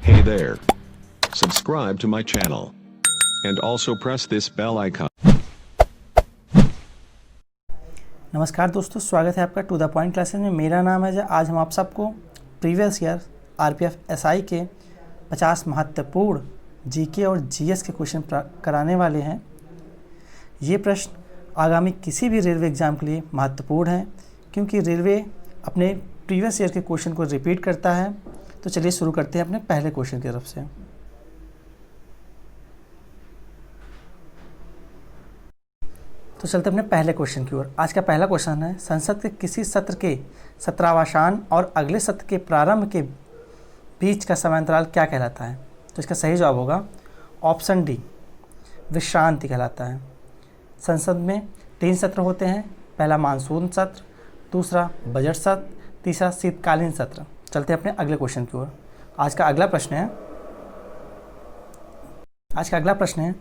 Hey there. Subscribe to my channel. And also press this bell icon. नमस्कार दोस्तों, स्वागत है आपका टू द पॉइंट क्लासेस में। मेरा नाम है जय। आज हम आप सबको प्रीवियस ईयर आरपीएफ एसआई के 50 महत्वपूर्ण जीके और जीएस के क्वेश्चन कराने वाले हैं। ये प्रश्न आगामी किसी भी रेलवे एग्ज़ाम के लिए महत्वपूर्ण हैं, क्योंकि रेलवे अपने प्रीवियस ईयर के क्वेश्चन को रिपीट करता है। तो चलिए शुरू करते हैं अपने पहले क्वेश्चन की तरफ से। तो चलते अपने पहले क्वेश्चन की ओर। आज का पहला क्वेश्चन है, संसद के किसी सत्र के सत्रावसान और अगले सत्र के प्रारंभ के बीच का समयांतराल क्या कहलाता है? तो इसका सही जवाब होगा ऑप्शन डी, विश्रांति कहलाता है। संसद में 3 सत्र होते हैं। पहला मानसून सत्र, दूसरा बजट सत्र, तीसरा शीतकालीन सत्र। चलते हैं अपने अगले क्वेश्चन की ओर। आज का अगला प्रश्न है,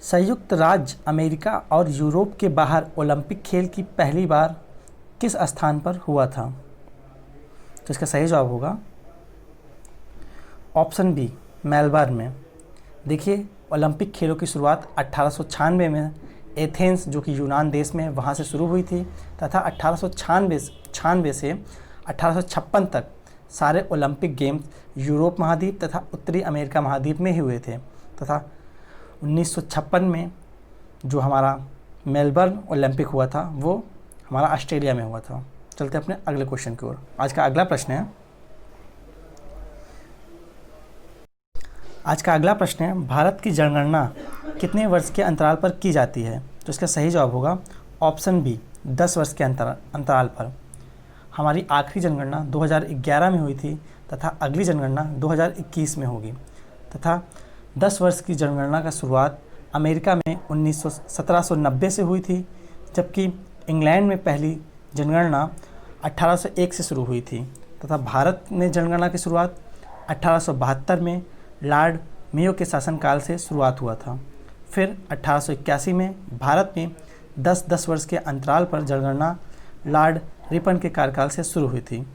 संयुक्त राज्य अमेरिका और यूरोप के बाहर ओलंपिक खेल की पहली बार किस स्थान पर हुआ था? तो इसका सही जवाब होगा ऑप्शन बी, मेलबर्न में। देखिए, ओलंपिक खेलों की शुरुआत 1896 में एथेंस, जो कि यूनान देश में, वहाँ से शुरू हुई थी तथा 1896 से 1856 तक सारे ओलंपिक गेम्स यूरोप महाद्वीप तथा उत्तरी अमेरिका महाद्वीप में ही हुए थे तथा 1956 में जो हमारा मेलबर्न ओलंपिक हुआ था वो हमारा ऑस्ट्रेलिया में हुआ था। चलते अपने अगले क्वेश्चन की ओर। आज का अगला प्रश्न है, भारत की जनगणना कितने वर्ष के अंतराल पर की जाती है? तो इसका सही जवाब होगा ऑप्शन बी, 10 वर्ष के अंतराल पर। हमारी आखिरी जनगणना 2011 में हुई थी तथा अगली जनगणना 2021 में होगी तथा 10 वर्ष की जनगणना का शुरुआत अमेरिका में 1790 से हुई थी, जबकि इंग्लैंड में पहली जनगणना 1801 से शुरू हुई थी तथा भारत में जनगणना की शुरुआत 1872 में लॉर्ड मेयो के शासनकाल से शुरुआत हुआ था। फिर 1881 में भारत में 10-10 वर्ष के अंतराल पर जनगणना लॉर्ड रिपन के कार्यकाल से शुरू हुई थी।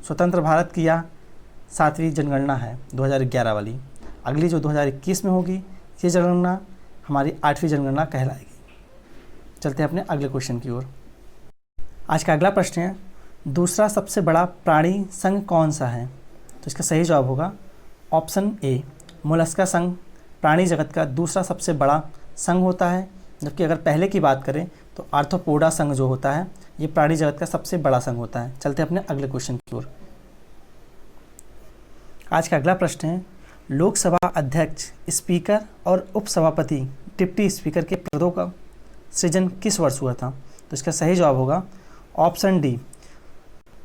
स्वतंत्र भारत की यह 7वीं जनगणना है, 2011 वाली। अगली जो 2021 में होगी, ये जनगणना हमारी 8वीं जनगणना कहलाएगी। चलते हैं अपने अगले क्वेश्चन की ओर। आज का अगला प्रश्न है, दूसरा सबसे बड़ा प्राणी संघ कौन सा है? तो इसका सही जवाब होगा ऑप्शन ए, मोलस्का संघ प्राणी जगत का दूसरा सबसे बड़ा संघ होता है, जबकि अगर पहले की बात करें तो आर्थ्रोपोडा संघ जो होता है ये प्राणी जगत का सबसे बड़ा संघ होता है। चलते हैं अपने अगले क्वेश्चन की ओर। आज का अगला प्रश्न है, लोकसभा अध्यक्ष, स्पीकर और उपसभापति, डिप्टी स्पीकर के पदों का सृजन किस वर्ष हुआ था? तो इसका सही जवाब होगा ऑप्शन डी,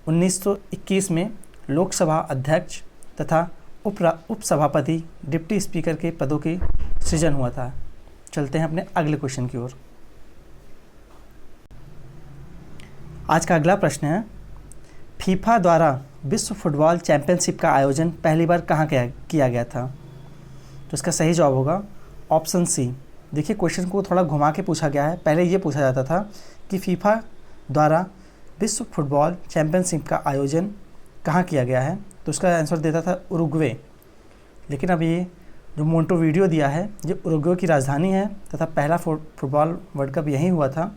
1921 में लोकसभा अध्यक्ष तथा उपसभापति, डिप्टी स्पीकर के पदों की सृजन हुआ था। चलते हैं अपने अगले क्वेश्चन की ओर। आज का अगला प्रश्न है, फीफा द्वारा विश्व फुटबॉल चैंपियनशिप का आयोजन पहली बार कहाँ किया गया था? तो इसका सही जवाब होगा ऑप्शन सी। देखिए, क्वेश्चन को थोड़ा घुमा के पूछा गया है। पहले ये पूछा जाता था कि फीफा द्वारा विश्व फुटबॉल चैंपियनशिप का आयोजन कहाँ किया गया है, तो उसका आंसर देता था उरुग्वे। लेकिन अब ये जो मोंटेवीडियो दिया है, ये उरुग्वे की राजधानी है तथा पहला फुटबॉल वर्ल्ड कप यहीं हुआ था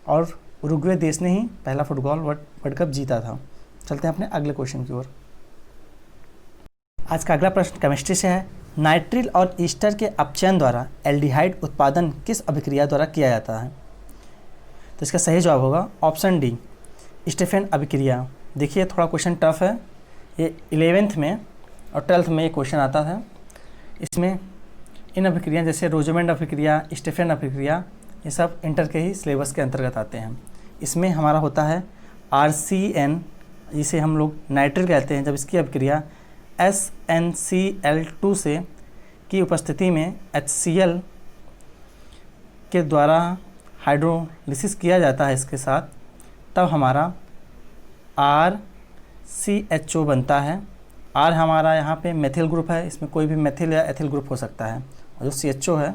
और उरुग्वे देश ने ही पहला फुटबॉल वर्ल्ड कप जीता था। चलते हैं अपने अगले क्वेश्चन की ओर। आज का अगला प्रश्न केमिस्ट्री से है, नाइट्रिल और ईस्टर के अपचयन द्वारा एल्डिहाइड उत्पादन किस अभिक्रिया द्वारा किया जाता है? तो इसका सही जवाब होगा ऑप्शन डी, स्टेफेन अभिक्रिया। देखिए, थोड़ा क्वेश्चन टफ है। ये 11th में और 12th में ये क्वेश्चन आता था। इसमें इन अभिक्रिया जैसे रोजोमेंड अभिक्रिया, स्टेफेन अभिक्रिया, ये सब इंटर के ही सिलेबस के अंतर्गत आते हैं। इसमें हमारा होता है RCN, जिसे हम लोग नाइट्रिल कहते हैं। जब इसकी अभिक्रिया SnCl2 से की उपस्थिति में HCl के द्वारा हाइड्रोलिसिस किया जाता है इसके साथ, तब हमारा RCHO बनता है। R हमारा यहाँ पे मेथिल ग्रुप है, इसमें कोई भी मेथिल या एथिल ग्रुप हो सकता है, और जो CHO है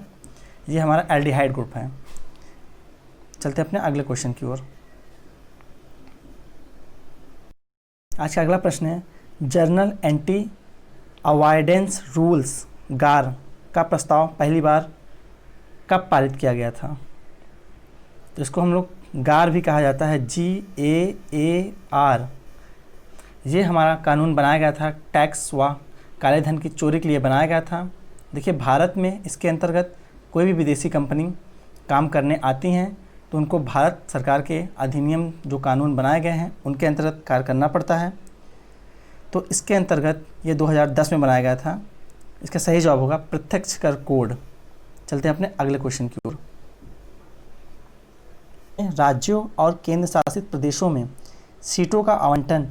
ये हमारा एल्डिहाइड ग्रुप है। चलते हैं अपने अगले क्वेश्चन की ओर। आज का अगला प्रश्न है, जर्नल एंटी अवॉइडेंस रूल्स गार का प्रस्ताव पहली बार कब पारित किया गया था? तो इसको हम लोग गार भी कहा जाता है, GAAR। ये हमारा कानून बनाया गया था टैक्स व काले धन की चोरी के लिए बनाया गया था। देखिए, भारत में इसके अंतर्गत कोई भी विदेशी कंपनी काम करने आती हैं तो उनको भारत सरकार के अधिनियम जो कानून बनाए गए हैं उनके अंतर्गत कार्य करना पड़ता है। तो इसके अंतर्गत ये 2010 में बनाया गया था। इसका सही जवाब होगा प्रत्यक्ष कर कोड। चलते हैं अपने अगले क्वेश्चन की ओर। राज्यों और केंद्र शासित प्रदेशों में सीटों का आवंटन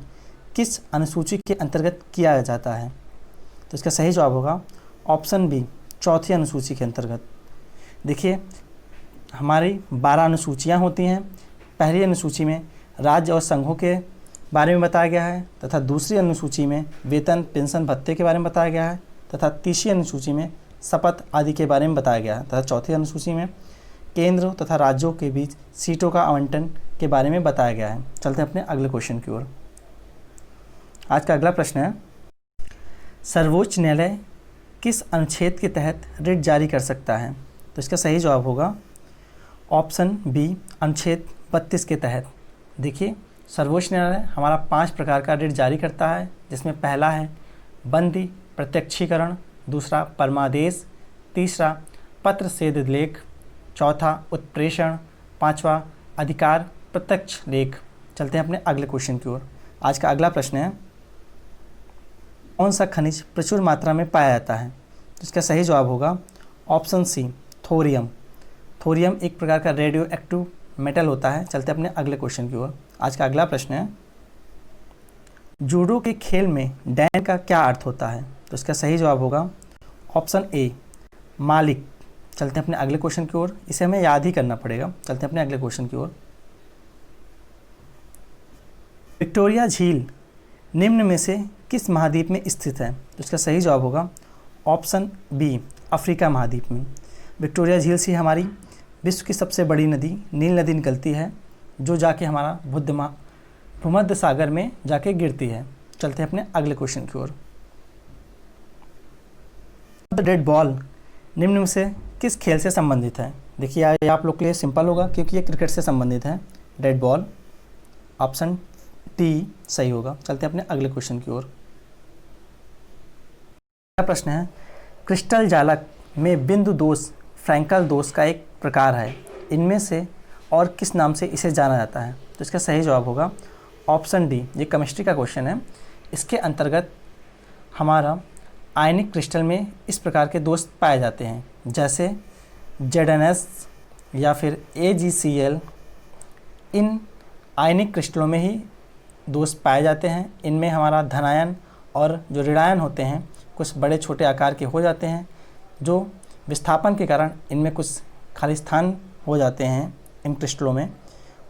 किस अनुसूची के अंतर्गत किया जाता है? तो इसका सही जवाब होगा ऑप्शन बी, चौथी अनुसूची के अंतर्गत। देखिए, हमारी 12 अनुसूचियाँ होती हैं। पहली अनुसूची में राज्य और संघों के बारे में बताया गया है तथा दूसरी अनुसूची में वेतन, पेंशन, भत्ते के बारे में बताया गया है तथा तीसरी अनुसूची में शपथ आदि के बारे में बताया गया है तथा चौथी अनुसूची में केंद्र तथा राज्यों के बीच सीटों का आवंटन के बारे में बताया गया है। चलते हैं अपने अगले क्वेश्चन की ओर। आज का अगला प्रश्न है, सर्वोच्च न्यायालय किस अनुच्छेद के तहत रिट जारी कर सकता है? तो इसका सही जवाब होगा ऑप्शन बी, अनुच्छेद 32 के तहत। देखिए, सर्वोच्च न्यायालय हमारा 5 प्रकार का रिट जारी करता है, जिसमें पहला है बंदी प्रत्यक्षीकरण, दूसरा परमादेश, तीसरा पत्र सेध लेख, चौथा उत्प्रेषण, पांचवा अधिकार प्रत्यक्ष लेख। चलते हैं अपने अगले क्वेश्चन की ओर। आज का अगला प्रश्न है, कौन सा खनिज प्रचुर मात्रा में पाया जाता है? तो इसका सही जवाब होगा ऑप्शन सी, थोरियम। थोरियम एक प्रकार का रेडियो एक्टिव मेटल होता है। चलते हैं अपने अगले क्वेश्चन की ओर। आज का अगला प्रश्न है, जूडो के खेल में डैन का क्या अर्थ होता है? तो इसका सही जवाब होगा ऑप्शन ए, मालिक। चलते हैं अपने अगले क्वेश्चन की ओर। इसे हमें याद ही करना पड़ेगा। चलते हैं अपने अगले क्वेश्चन की ओर। विक्टोरिया झील निम्न में से किस महाद्वीप में स्थित है? तो इसका सही जवाब होगा ऑप्शन बी, अफ्रीका महाद्वीप में। विक्टोरिया झील से हमारी विश्व की सबसे बड़ी नदी नील नदी निकलती है, जो जाके हमारा भूमध्य सागर में जाके गिरती है। चलते हैं अपने अगले क्वेश्चन की ओर। रेड बॉल निम्न में से किस खेल से संबंधित है? देखिए, ये आप लोग के लिए सिंपल होगा क्योंकि ये क्रिकेट से संबंधित है। रेड बॉल ऑप्शन टी सही होगा। चलते हैं अपने अगले क्वेश्चन की ओर। अगला प्रश्न है, क्रिस्टल जालक में बिंदु दोष फ्रैंकल दोष का एक प्रकार है, इनमें से और किस नाम से इसे जाना जाता है? तो इसका सही जवाब होगा ऑप्शन डी। ये केमिस्ट्री का क्वेश्चन है। इसके अंतर्गत हमारा आयनिक क्रिस्टल में इस प्रकार के दोष पाए जाते हैं, जैसे ZnS या फिर AgCl। इन आयनिक क्रिस्टलों में ही दोष पाए जाते हैं। इनमें हमारा धनायन और जो ऋणायन होते हैं कुछ बड़े छोटे आकार के हो जाते हैं, जो विस्थापन के कारण इनमें कुछ खाली स्थान हो जाते हैं इन क्रिस्टलों में।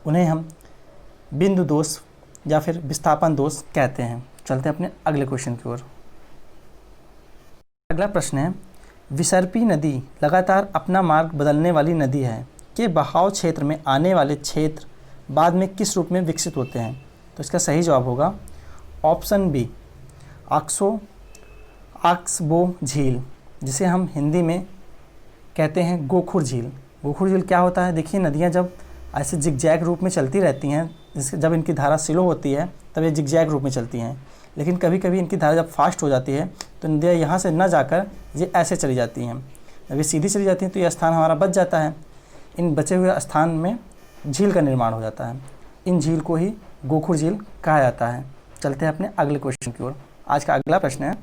उन्हें हम बिंदु दोष या फिर विस्थापन दोष कहते हैं। चलते हैं अपने अगले क्वेश्चन की ओर। अगला प्रश्न है, विसर्पी नदी लगातार अपना मार्ग बदलने वाली नदी है के बहाव क्षेत्र में आने वाले क्षेत्र बाद में किस रूप में विकसित होते हैं? तो इसका सही जवाब होगा ऑप्शन बी, आक्सबो झील, जिसे हम हिंदी में कहते हैं गोखुर झील। गोखुर झील क्या होता है? देखिए, नदियाँ जब ऐसे जिगजैग रूप में चलती रहती हैं, जब इनकी धारा स्लो होती है तब ये जिगजैग रूप में चलती हैं, लेकिन कभी कभी इनकी धारा जब फास्ट हो जाती है तो नदियाँ यहाँ से न जाकर ये ऐसे चली जाती हैं। जब ये सीधी चली जाती हैं तो ये स्थान हमारा बच जाता है। इन बचे हुए स्थान में झील का निर्माण हो जाता है। इन झील को ही गोखुर झील कहा जाता है। चलते हैं अपने अगले क्वेश्चन की ओर। आज का अगला प्रश्न है,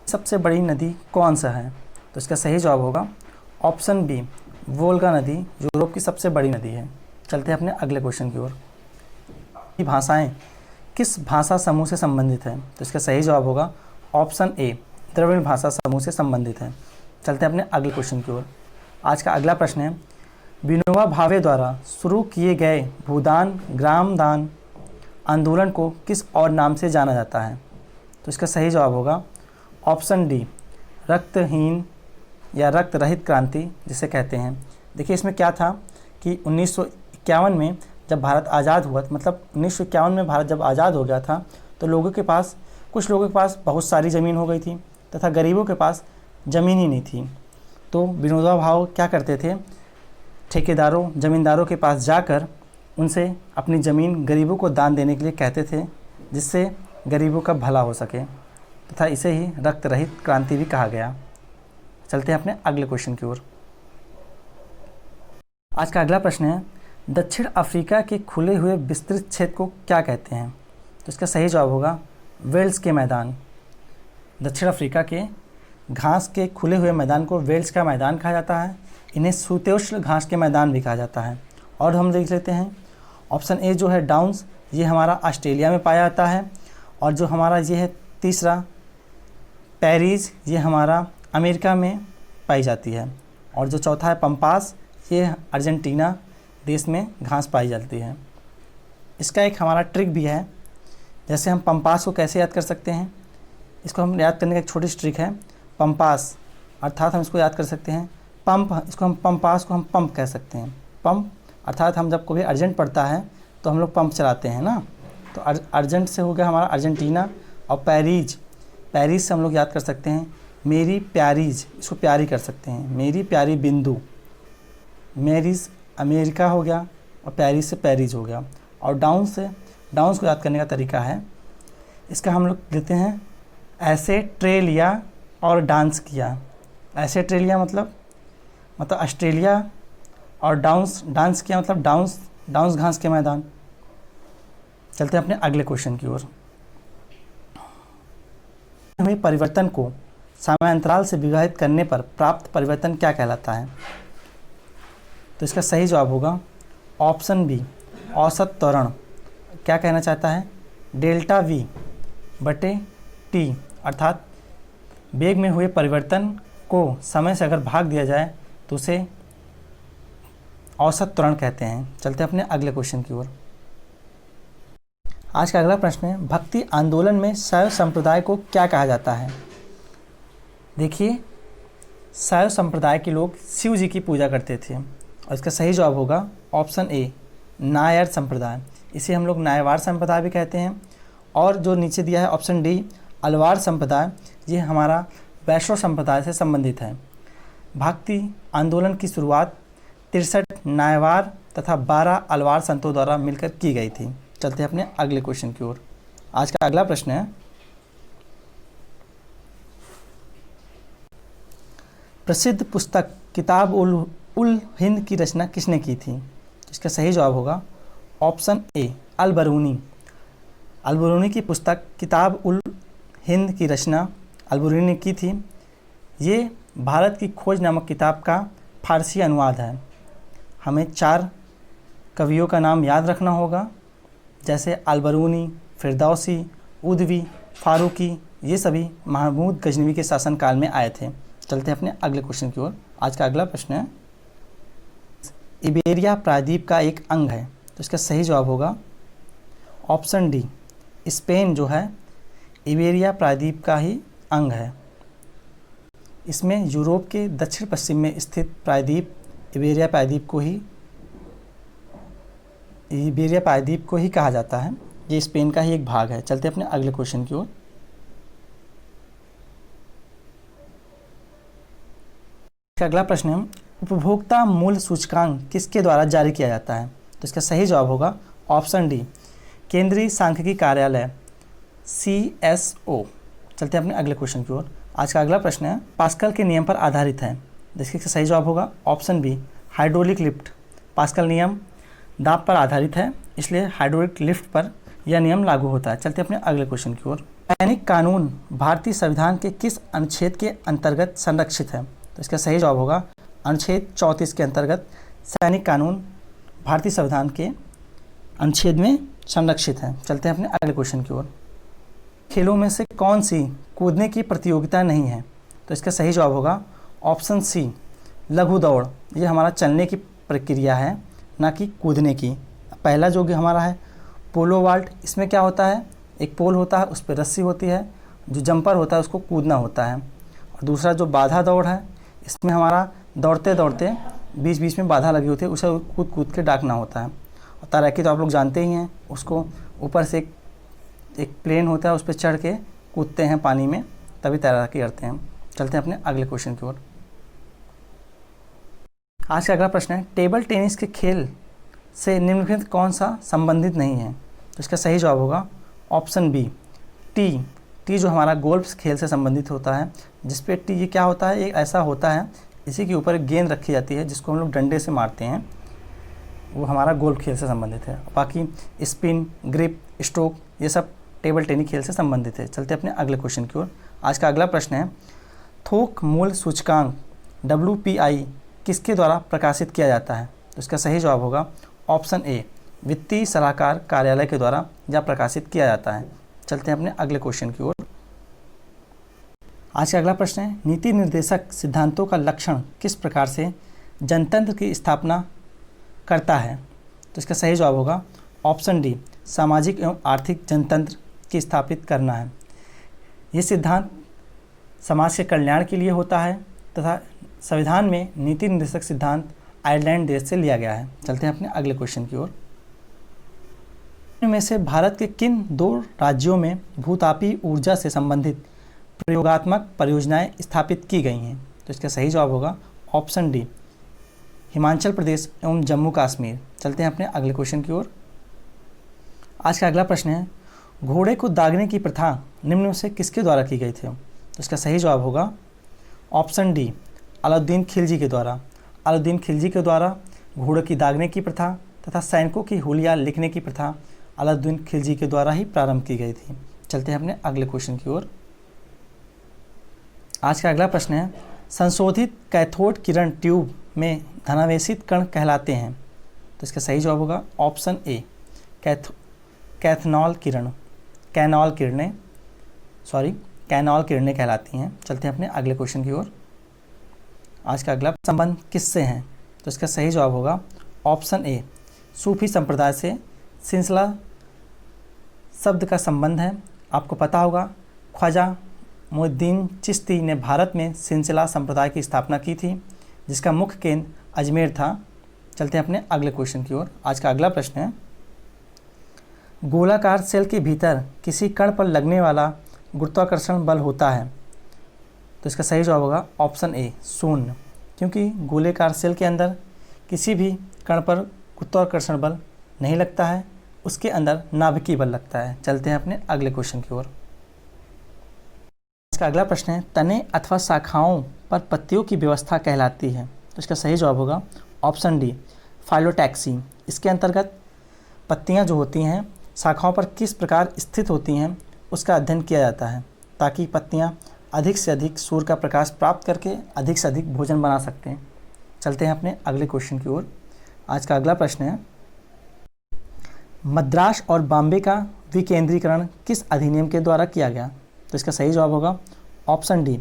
सबसे बड़ी नदी कौन सा है? तो इसका सही जवाब होगा ऑप्शन बी, वोल्गा नदी यूरोप की सबसे बड़ी नदी है। चलते हैं अपने अगले क्वेश्चन की ओर। भाषाएं किस भाषा समूह से संबंधित है? तो इसका सही जवाब होगा ऑप्शन ए, द्रविड़ भाषा समूह से संबंधित है। चलते हैं अपने अगले क्वेश्चन की ओर। आज का अगला प्रश्न है, विनोबा भावे द्वारा शुरू किए गए भूदान ग्रामदान आंदोलन को किस और नाम से जाना जाता है? तो इसका सही जवाब होगा ऑप्शन डी, रक्तहीन या रक्त रहित क्रांति जिसे कहते हैं। देखिए, इसमें क्या था कि 1951 में जब भारत आज़ाद हुआ, मतलब 1951 में भारत जब आज़ाद हो गया था, तो लोगों के पास कुछ लोगों के पास बहुत सारी ज़मीन हो गई थी तथा गरीबों के पास ज़मीन ही नहीं थी। तो विनोबा भावे क्या करते थे, ठेकेदारों ज़मींदारों के पास जाकर उनसे अपनी ज़मीन गरीबों को दान देने के लिए कहते थे, जिससे गरीबों का भला हो सके, तथा इसे ही रक्त रहित क्रांति भी कहा गया। चलते हैं अपने अगले क्वेश्चन की ओर। आज का अगला प्रश्न है, दक्षिण अफ्रीका के खुले हुए विस्तृत क्षेत्र को क्या कहते हैं? तो इसका सही जवाब होगा वेल्स के मैदान। दक्षिण अफ्रीका के घास के खुले हुए मैदान को वेल्स का मैदान कहा जाता है। इन्हें शीतोष्ण घास के मैदान भी कहा जाता है। और हम देख लेते हैं ऑप्शन ए जो है डाउन्स, ये हमारा ऑस्ट्रेलिया में पाया जाता है। और जो हमारा ये है तीसरा पैरीज, ये हमारा अमेरिका में पाई जाती है। और जो चौथा है पंपास, ये अर्जेंटीना देश में घास पाई जाती है। इसका एक हमारा ट्रिक भी है, जैसे हम पंपास को कैसे याद कर सकते हैं, इसको हम याद करने का एक छोटी सी ट्रिक है। पंपास अर्थात हम इसको याद कर सकते हैं पंप, इसको हम पंपास को हम पंप कह सकते हैं। पंप अर्थात हम जब कभी अर्जेंट पड़ता है तो हम लोग पंप चलाते हैं ना, तो अर्जेंट से हो गया हमारा अर्जेंटीना। और पैरीज, पैरीज से हम लोग याद कर सकते हैं मेरी प्यारीज, इसको प्यारी कर सकते हैं, मेरी प्यारी बिंदु। मेरीज अमेरिका हो गया और पेरिस से पेरिस हो गया। और डाउन से, डाउन्स को याद करने का तरीका है, इसका हम लोग लेते हैं ऐसे ट्रे लिया और डांस किया। ऐसे ट्रे लिया मतलब ऑस्ट्रेलिया, और डांस किया मतलब डाउन्स घास के मैदान। चलते हैं अपने अगले क्वेश्चन की ओर। हमें परिवर्तन को समयांतराल से विभाजित करने पर प्राप्त परिवर्तन क्या कहलाता है? तो इसका सही जवाब होगा ऑप्शन बी औसत त्वरण। क्या कहना चाहता है, डेल्टा वी बटे टी, अर्थात वेग में हुए परिवर्तन को समय से अगर भाग दिया जाए तो उसे औसत त्वरण कहते हैं। चलते हैं अपने अगले क्वेश्चन की ओर। आज का अगला प्रश्न है, भक्ति आंदोलन में शैव संप्रदाय को क्या कहा जाता है? देखिए, शैव संप्रदाय के लोग शिव जी की पूजा करते थे और इसका सही जवाब होगा ऑप्शन ए नायर संप्रदाय। इसे हम लोग नायवार संप्रदाय भी कहते हैं। और जो नीचे दिया है ऑप्शन डी अलवार संप्रदाय, ये हमारा वैष्णव संप्रदाय से संबंधित है। भक्ति आंदोलन की शुरुआत 63 नायवार तथा 12 अलवार संतों द्वारा मिलकर की गई थी। चलते हैं अपने अगले क्वेश्चन की ओर। आज का अगला प्रश्न है, प्रसिद्ध पुस्तक किताब उल हिंद की रचना किसने की थी? इसका सही जवाब होगा ऑप्शन ए अल बरूनी। अल बरूनी की पुस्तक किताब उल हिंद की रचना अल बरूनी ने की थी। ये भारत की खोज नामक किताब का फारसी अनुवाद है। हमें 4 कवियों का नाम याद रखना होगा, जैसे अल बरूनी, फिरदौसी, उदवी, फारूकी, ये सभी महमूद गजनवी के शासनकाल में आए थे। चलते हैं अपने अगले क्वेश्चन की ओर। आज का अगला प्रश्न है, इबेरिया प्रायद्वीप का एक अंग है, तो इसका सही जवाब होगा ऑप्शन डी स्पेन जो है इबेरिया प्रायद्वीप का ही अंग है। इसमें यूरोप के दक्षिण पश्चिम में स्थित प्रायद्वीप इबेरिया प्रायद्वीप को ही कहा जाता है। ये स्पेन का ही एक भाग है। चलते अपने अगले क्वेश्चन की ओर। अगला प्रश्न है, उपभोक्ता मूल्य सूचकांक किसके द्वारा जारी किया जाता है? तो इसका सही जवाब होगा ऑप्शन डी केंद्रीय सांख्यिकी कार्यालय CSO। चलते हैं अपने अगले क्वेश्चन की ओर। आज का अगला प्रश्न है, पास्कल के नियम पर आधारित है, जिसका सही जवाब होगा option B hydraulic lift. Pascal नियम दाब पर आधारित है, इसलिए हाइड्रोलिक लिफ्ट पर यह नियम लागू होता है। चलते अपने अगले क्वेश्चन की ओर। सैनिक कानून भारतीय संविधान के किस अनुच्छेद के अंतर्गत संरक्षित है? तो इसका सही जवाब होगा अनुच्छेद 34 के अंतर्गत सैनिक कानून भारतीय संविधान के अनुच्छेद में संरक्षित है। चलते हैं अपने अगले क्वेश्चन की ओर। खेलों में से कौन सी कूदने की प्रतियोगिता नहीं है? तो इसका सही जवाब होगा ऑप्शन सी लघु दौड़। ये हमारा चलने की प्रक्रिया है, ना कि कूदने की। पहला जो कि हमारा है पोलो वाल्ट, इसमें क्या होता है, एक पोल होता है, उस पर रस्सी होती है, जो जंपर होता है उसको कूदना होता है। और दूसरा जो बाधा दौड़ है, इसमें हमारा दौड़ते दौड़ते बीच बीच में बाधा लगी होती है, उसे कूद कूद के डाकना होता है। और तैराकी तो आप लोग जानते ही हैं, उसको ऊपर से एक प्लेन होता है, उस पर चढ़ के कूदते हैं पानी में तभी तैराकी करते हैं। चलते हैं अपने अगले क्वेश्चन की ओर। आज का अगला प्रश्न है, टेबल टेनिस के खेल से निम्नलिखित कौन सा संबंधित नहीं है? तो इसका सही जवाब होगा ऑप्शन बी, टी जो हमारा गोल्फ खेल से संबंधित होता है, जिस पे टी ये क्या होता है, एक ऐसा होता है इसी के ऊपर एक गेंद रखी जाती है जिसको हम लोग डंडे से मारते हैं, वो हमारा गोल्फ खेल से संबंधित है। बाकी स्पिन, ग्रिप, स्ट्रोक ये सब टेबल टेनिस खेल से संबंधित है। चलते अपने अगले क्वेश्चन की ओर। आज का अगला प्रश्न है, थोक मूल्य सूचकांक WPI किसके द्वारा प्रकाशित किया जाता है? तो इसका सही जवाब होगा ऑप्शन ए, वित्तीय सलाहकार कार्यालय के द्वारा यह प्रकाशित किया जाता है। चलते हैं अपने अगले क्वेश्चन की ओर। आज का अगला प्रश्न है, नीति निर्देशक सिद्धांतों का लक्षण किस प्रकार से जनतंत्र की स्थापना करता है? तो इसका सही जवाब होगा ऑप्शन डी, सामाजिक एवं आर्थिक जनतंत्र की स्थापित करना है। ये सिद्धांत समाज के कल्याण के लिए होता है तथा संविधान में नीति निर्देशक सिद्धांत आयरलैंड देश से लिया गया है। चलते हैं अपने अगले क्वेश्चन की ओर। इनमें से भारत के किन 2 राज्यों में भूतापीय ऊर्जा से संबंधित प्रयोगात्मक परियोजनाएं स्थापित की गई हैं? तो इसका सही जवाब होगा ऑप्शन डी, हिमाचल प्रदेश एवं जम्मू कश्मीर। चलते हैं अपने अगले क्वेश्चन की ओर। आज का अगला प्रश्न है, घोड़े को दागने की प्रथा निम्न में से किसके द्वारा की गई थी? तो इसका सही जवाब होगा ऑप्शन डी, अलाउद्दीन खिलजी के द्वारा। अलाउद्दीन खिलजी के द्वारा घोड़े की दागने की प्रथा तथा सैनिकों की हुलिया लिखने की प्रथा अलाउद्दीन खिलजी के द्वारा ही प्रारंभ की गई थी। चलते हैं अपने अगले क्वेश्चन की ओर। आज का अगला प्रश्न है, संशोधित कैथोड किरण ट्यूब में धनावेशित कण कहलाते हैं? तो इसका सही जवाब होगा ऑप्शन ए, कैथनॉल किरणें कहलाती हैं। चलते हैं अपने अगले क्वेश्चन की ओर। आज का अगला संबंध किससे हैं? तो इसका सही जवाब होगा ऑप्शन ए, सूफी संप्रदाय से सिलसिला शब्द का संबंध है। आपको पता होगा ख्वाजा मोइनुद्दीन चिश्ती ने भारत में सिलसिला संप्रदाय की स्थापना की थी, जिसका मुख्य केंद्र अजमेर था। चलते हैं अपने अगले क्वेश्चन की ओर। आज का अगला प्रश्न है, गोलाकार सेल के भीतर किसी कण पर लगने वाला गुरुत्वाकर्षण बल होता है? तो इसका सही जवाब होगा ऑप्शन ए, शून्य, क्योंकि गोलाकार सेल के अंदर किसी भी कण पर गुरुत्वाकर्षण बल नहीं लगता है, उसके अंदर नाभिकीय बल लगता है। चलते हैं अपने अगले क्वेश्चन की ओर। इसका अगला प्रश्न है, तने अथवा शाखाओं पर पत्तियों की व्यवस्था कहलाती है? तो इसका सही जवाब होगा ऑप्शन डी, फाइलोटैक्सी। इसके अंतर्गत पत्तियां जो होती हैं शाखाओं पर किस प्रकार स्थित होती हैं उसका अध्ययन किया जाता है, ताकि पत्तियां अधिक से अधिक सूर्य का प्रकाश प्राप्त करके अधिक से अधिक भोजन बना सकते हैं। चलते हैं अपने अगले क्वेश्चन की ओर। आज का अगला प्रश्न है, मद्रास और बॉम्बे का विकेंद्रीकरण किस अधिनियम के द्वारा किया गया? तो इसका सही जवाब होगा ऑप्शन डी,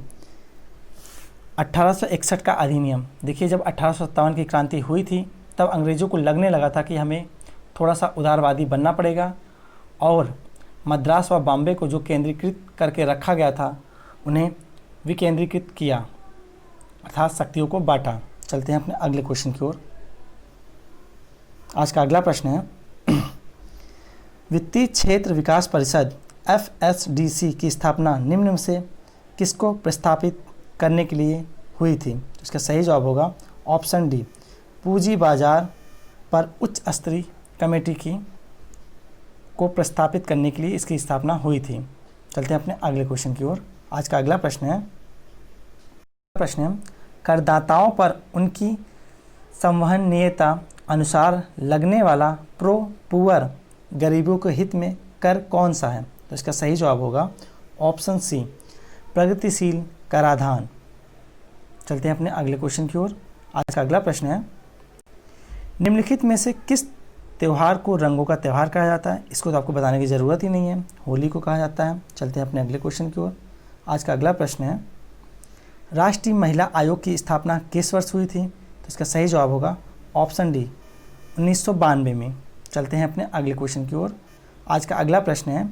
1861 का अधिनियम। देखिए, जब 1857 की क्रांति हुई थी तब अंग्रेज़ों को लगने लगा था कि हमें थोड़ा सा उदारवादी बनना पड़ेगा, और मद्रास व बॉम्बे को जो केंद्रीकृत करके रखा गया था उन्हें विकेंद्रीकृत किया, अर्थात शक्तियों को बांटा। चलते हैं अपने अगले क्वेश्चन की ओर। आज का अगला प्रश्न है, वित्तीय क्षेत्र विकास परिषद FSDC की स्थापना निम्न में से किसको प्रस्तापित करने के लिए हुई थी? इसका सही जवाब होगा ऑप्शन डी, पूंजी बाजार पर उच्च स्तरीय कमेटी को प्रस्तापित करने के लिए इसकी स्थापना हुई थी। चलते हैं अपने अगले क्वेश्चन की ओर। आज का अगला प्रश्न है, करदाताओं पर उनकी संवहनीयता अनुसार लगने वाला प्रो पुअर गरीबों के हित में कर कौन सा है? तो इसका सही जवाब होगा ऑप्शन सी, प्रगतिशील कराधान। चलते हैं अपने अगले क्वेश्चन की ओर। आज का अगला प्रश्न है, निम्नलिखित में से किस त्यौहार को रंगों का त्यौहार कहा जाता है? इसको तो आपको बताने की ज़रूरत ही नहीं है, होली को कहा जाता है। चलते हैं अपने अगले क्वेश्चन की ओर। आज का अगला प्रश्न है, राष्ट्रीय महिला आयोग की स्थापना किस वर्ष हुई थी? तो इसका सही जवाब होगा ऑप्शन डी, 1992 में। चलते हैं अपने अगले क्वेश्चन की ओर। आज का अगला प्रश्न है,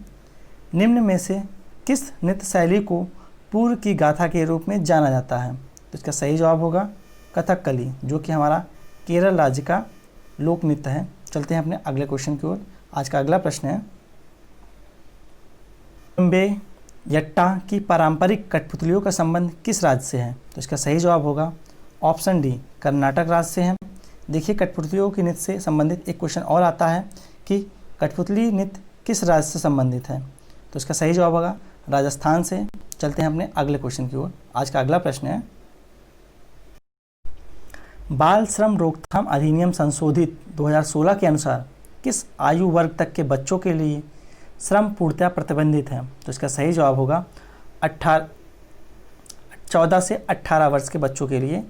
निम्न में से किस नृत्य शैली को पूर्व की गाथा के रूप में जाना जाता है? तो इसका सही जवाब होगा कथकली, जो कि हमारा केरल राज्य का लोक नृत्य है। चलते हैं अपने अगले क्वेश्चन की ओर। आज का अगला प्रश्न है, बॉम्बे यट्टा की पारंपरिक कठपुतलियों का संबंध किस राज्य से है? तो इसका सही जवाब होगा ऑप्शन डी, कर्नाटक राज्य से है। देखिए, कठपुतलियों की नृत्य से संबंधित एक क्वेश्चन और आता है कि कठपुतली नृत्य किस राज्य से संबंधित है? तो इसका सही जवाब होगा राजस्थान से। चलते हैं अपने अगले क्वेश्चन की ओर। आज का अगला प्रश्न है, बाल श्रम रोकथाम अधिनियम संशोधित 2016 के अनुसार किस आयु वर्ग तक के बच्चों के लिए श्रम पूर्णतया प्रतिबंधित है? तो इसका सही जवाब होगा 14 से 18 वर्ष के बच्चों के लिए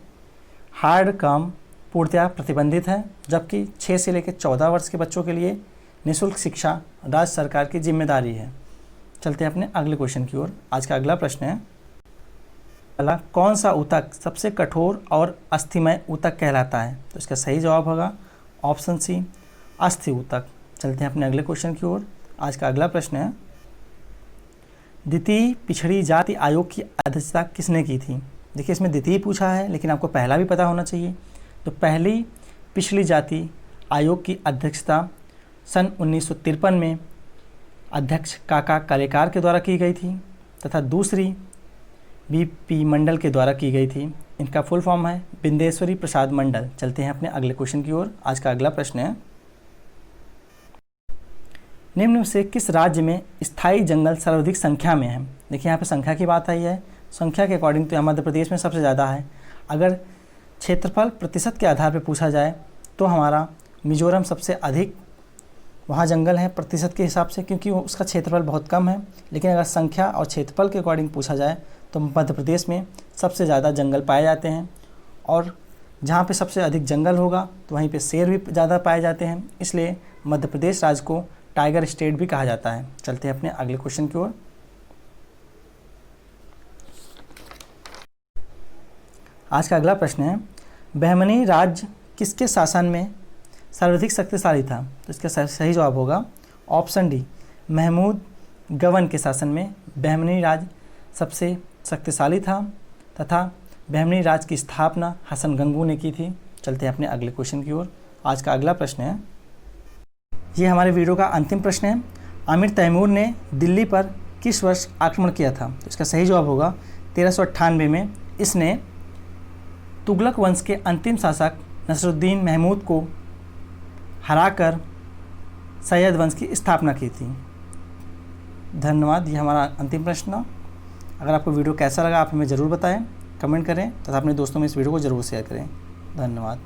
हार्ड काम पूर्णतया प्रतिबंधित है, जबकि 6 से लेकर 14 वर्ष के बच्चों के लिए निःशुल्क शिक्षा राज्य सरकार की जिम्मेदारी है। चलते हैं अपने अगले क्वेश्चन की ओर। आज का अगला प्रश्न है, कौन सा ऊतक सबसे कठोर और अस्थिमय ऊतक कहलाता है? तो इसका सही जवाब होगा ऑप्शन सी, अस्थि ऊतक। चलते हैं अपने अगले क्वेश्चन की ओर। आज का अगला प्रश्न है, द्वितीय पिछड़ी जाति आयोग की अध्यक्षता किसने की थी? देखिए, इसमें द्वितीय पूछा है, लेकिन आपको पहला भी पता होना चाहिए। तो पहली पिछड़ी जाति आयोग की अध्यक्षता सन 1953 में अध्यक्ष काका कलेकार के द्वारा की गई थी तथा दूसरी बीपी मंडल के द्वारा की गई थी। इनका फुल फॉर्म है बिंदेश्वरी प्रसाद मंडल। चलते हैं अपने अगले क्वेश्चन की ओर। आज का अगला प्रश्न है, निम्न में से किस राज्य में स्थायी जंगल सर्वाधिक संख्या में है? देखिए, यहाँ पे संख्या की बात आई है। संख्या के अकॉर्डिंग तो मध्य प्रदेश में सबसे ज़्यादा है। अगर क्षेत्रफल प्रतिशत के आधार पर पूछा जाए तो हमारा मिजोरम सबसे अधिक वहाँ जंगल है प्रतिशत के हिसाब से, क्योंकि उसका क्षेत्रफल बहुत कम है। लेकिन अगर संख्या और क्षेत्रफल के अकॉर्डिंग पूछा जाए तो मध्य प्रदेश में सबसे ज़्यादा जंगल पाए जाते हैं, और जहाँ पे सबसे अधिक जंगल होगा तो वहीं पे शेर भी ज़्यादा पाए जाते हैं। इसलिए मध्य प्रदेश राज्य को टाइगर स्टेट भी कहा जाता है। चलते हैं अपने अगले क्वेश्चन की ओर। आज का अगला प्रश्न है, बहमनी राज्य किसके शासन में सर्वाधिक शक्तिशाली था? तो इसका सही जवाब होगा ऑप्शन डी, महमूद गवन के शासन में बहमनी राज्य सबसे शक्तिशाली था तथा बहमनी राज्य की स्थापना हसन गंगू ने की थी। चलते हैं अपने अगले क्वेश्चन की ओर। आज का अगला प्रश्न है, ये हमारे वीडियो का अंतिम प्रश्न है, आमिर तैमूर ने दिल्ली पर किस वर्ष आक्रमण किया था? तो इसका सही जवाब होगा 1398 में। इसने तुगलक वंश के अंतिम शासक नसरुद्दीन महमूद को हराकर सैयद वंश की स्थापना की थी। धन्यवाद। ये हमारा अंतिम प्रश्न था। अगर आपको वीडियो कैसा लगा आप हमें ज़रूर बताएं, कमेंट करें तथा अपने दोस्तों में इस वीडियो को ज़रूर शेयर करें। धन्यवाद।